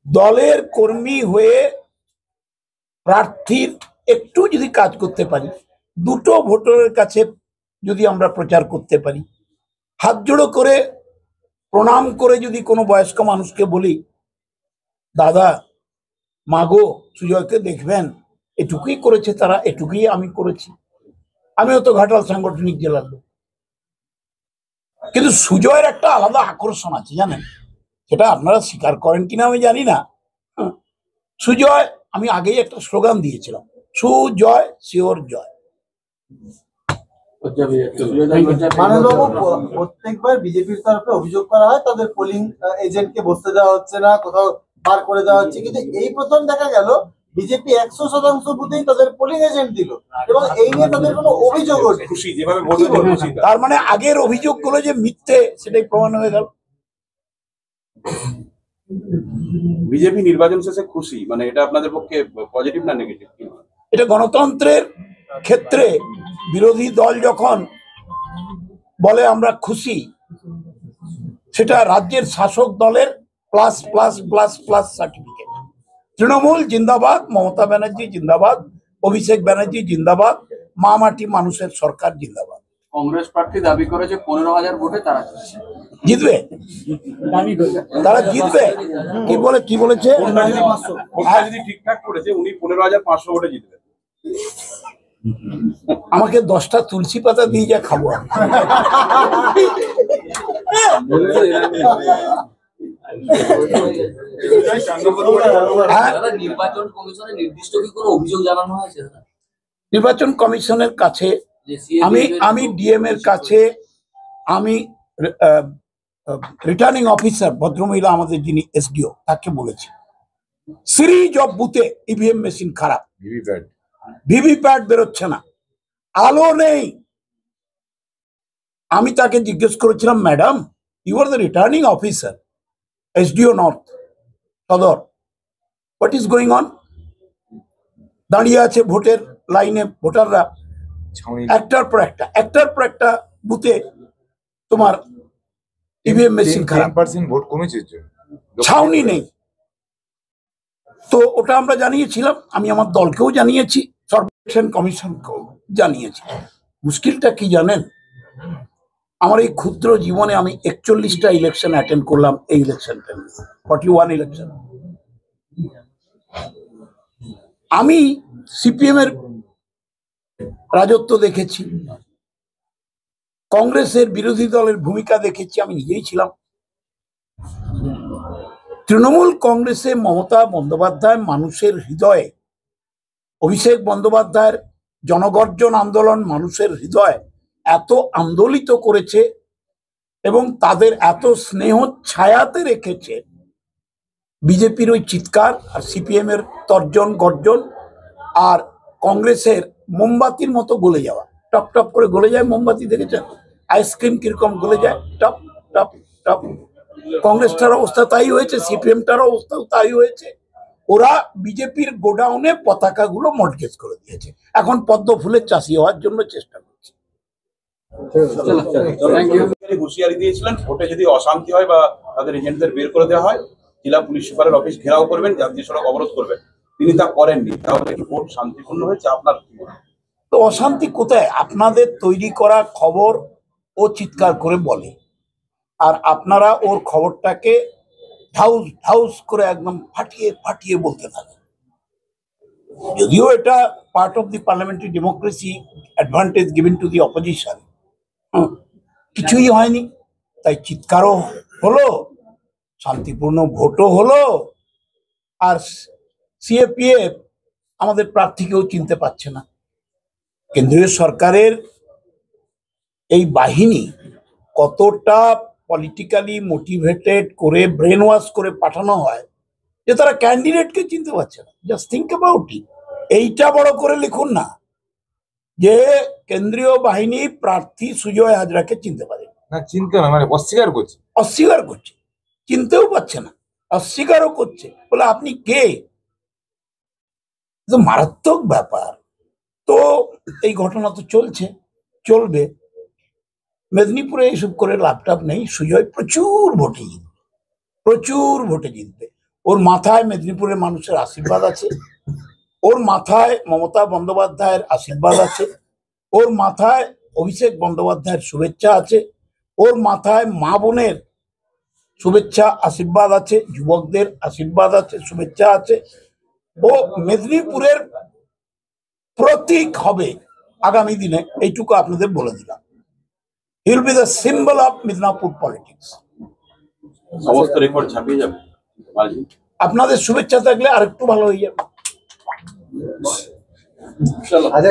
দলের কর্মী হয়ে প্রার্থীর একটু যদি কাজ করতে পারি, দুটো ভোটারের কাছে যদি আমরা প্রচার করতে পারি, হাত জোড়ো করে প্রণাম করে যদি কোনো বয়স্ক মানুষকে বলি, দাদা মাগো সুজয়কে দেখবেন, এটুকুই করেছে তারা, এটুকুই আমি করেছি। আমিও তো ঘাটাল সাংগঠনিক জেলার লোক, কিন্তু সুজয়ের একটা আলাদা আকর্ষণ আছে জানেন, সেটা আপনারা স্বীকার করেন কিনা আমি জানি না। সুজয়, আমি আগেই একটা স্লোগান দিয়েছিলাম, সুজয় শিওর জয়। প্রত্যেকবার বিজেপির তরফে অভিযোগ করা হয় তাদের পোলিং এজেন্টকে বসতে দেওয়া হচ্ছে না, কোথাও পার করে দেওয়া হচ্ছে, কিন্তু এই প্রথম দেখা গেল বিজেপি 100% বুথেই তাদের পোলিং এজেন্ট দিল এবং এই নিয়ে তাদের কোনো অভিযোগ খুশি, যেভাবে তার মানে আগের অভিযোগগুলো যে মিথ্যে সেটাই প্রমাণ হয়ে গেল। বিজেপি নির্বাচন শেষে খুশি, মানে এটা আপনাদের পক্ষে পজিটিভ না নেগেটিভ? এটা গণতন্ত্রের ক্ষেত্রে বিরোধী দল যখন বলে আমরা খুশি, সেটা রাজ্যের শাসক দলের plus plus plus plus certificate. Trinamool জিন্দাবাদ, মমতা ব্যানার্জি জিন্দাবাদ, অভিষেক ব্যানার্জি জিন্দাবাদ, মা মাটি মানুষের সরকার জিন্দাবাদ। কংগ্রেস প্রার্থী দাবি করেছে 15,000 ভোটে তারা জিতবে, তারা জিতবে। কি বলেছে? যদি ঠিকঠাক করেছে উনি 15,500 ভোটে জিতবে। আমাকে 10টা তুলসী পাতা দিয়ে যা খাবো। নির্বাচন কমিশনের নির্দিষ্ট কি কোনো অভিযোগ জানানো হয়েছে? নির্বাচন কমিশনের কাছে আমি ডিএম এর কাছে, আমি রিটার্নিং অফিসার ভদ্রমহিলা আমাদের যিনি এসডিও, তাকে বলেছি সিরিজ অফ বুথে ইভিএম মেশিন খারাপ, ভিভিপ্যাট বেরোচ্ছে না, আলো নেই। আমি তাকে জিজ্ঞেস করেছিলাম, madam you are the returning officer, SDO north Sadar, what is going on? দাঁড়িয়ে আছে ভোটের লাইনে ভোটাররা, একটার পর একটা বুথে তোমার ইভিএম মেশিন খারাপ, ভোট কমেছে, ছাউনি নেই। তো ওটা আমরা জানিয়েছিলাম, আমি আমার দলকেও জানিয়েছি, ইলেকশন কমিশনকেও জানিয়েছি। মুশকিলটা কি জানেন, আমার এই ক্ষুদ্র জীবনে আমি 41টা ইলেকশন অ্যাটেন্ড করলাম, এই ইলেকশনটা 41 ইলেকশন। আমি সিপিএম এর রাজত্ব দেখেছি, কংগ্রেসের বিরোধী দলের ভূমিকা দেখেছি, আমি নিজেই ছিলাম। তৃণমূল কংগ্রেসে মমতা বন্দ্যোপাধ্যায় মানুষের হৃদয়ে, অভিষেক বন্দ্যোপাধ্যায়ের জনগর্জন আন্দোলন মানুষের হৃদয় এত আন্দোলিত করেছে এবং তাদের এত স্নেহ ছায়াতে রেখেছে, বিজেপির ওই চিৎকার আর সিপিএম এর তর্জন গর্জন আর কংগ্রেসের মোমবাতির মতো গলে যাওয়া, টপ টপ করে গলে যায় মোমবাতি, দেখেছেন আইসক্রিম কিরকম গলে যায়, টপ টপ টপ। কংগ্রেসটার অবস্থা তাই হয়েছে, সিপিএমটার অবস্থাও তাই হয়েছে। ওরা বিজেপির গোডাউনে পতাকাগুলো মর্টগেজ করে দিয়েছে, এখন পদ্ম ফুলের চাষি হওয়ার জন্য চেষ্টা করছে। হুঁশিয়ারি দিয়েছিলেন ভোটে যদি অশান্তি হয় বা তাদের এজেন্টদের বের করে দেওয়া হয়, জেলা পুলিশ সুপারের অফিস ঘেরাও করবেন, জাতীয় সড়ক অবরোধ করবেন। তিনি তা করেননি, তাহলে কি ভোট শান্তিপূর্ণ হয়েছে? আপনার তো অশান্তি কোথায়? আপনাদের তৈরি করা খবর ও চিৎকার করে বলে, আর আপনারা ওর খবরটাকে ঢাউস ঢাউস করে একদম ফাটিয়ে ফাটিয়ে বলতে থাকেন। যদিও এটা part of the parliamentary democracy, advantage given to the opposition, কিছুই হয়নি, তাই চিৎকারও হলো, শান্তিপূর্ণ ভোটও হলো, আর সিএপিএফ আমাদের প্রার্থীকেও চিনতে পারছে না। কেন্দ্রীয় সরকারের এই বাহিনী কতটা পলিটিক্যালি মোটিভেটেড করে ব্রেন ওয়াশ করে পাঠানো হয় যে তারা ক্যান্ডিডেটকে চিনতে পারছে না। Just think about it. এইটা বড় করে লিখুন না যে কেন্দ্রীয় বাহিনী প্রার্থী সুজয় হাজরাকে চিনতে পারে না, চিনতে না, মানে অস্বীকার করছে, চিনতেও পারছে না, অস্বীকারও করছে, বলে আপনি কে? মারাত্মক ব্যাপার। তো এই ঘটনা তো চলবে। মেদিনীপুরে এইসব করে লাভ টাভ নেই, সুজয় প্রচুর ভোটে জিতবে, প্রচুর ভোটে জিতবে। ওর মাথায় মেদিনীপুরের মানুষের আশীর্বাদ আছে, ওর মাথায় মমতা বন্দ্যোপাধ্যায়ের আশীর্বাদ আছে, ওর মাথায় অভিষেক বন্দ্যোপাধ্যায়ের শুভেচ্ছা আছে, ওর মাথায় মা বোনের শুভেচ্ছা আশীর্বাদ আছে, যুবকদের আশীর্বাদ আছে, শুভেচ্ছা আছে। ও মেদিনীপুরের প্রতীক হবে আগামী দিনে, এইটুকু আপনাদের বলে দিলাম। He will be the symbol of Midnapore politics. সমস্ত রেকর্ড ছাপিয়ে যাবে মার্জিন। আপনাদের শুভেচ্ছা থাকলে আরেকটু ভালো হয়ে যাবে। আচ্ছা,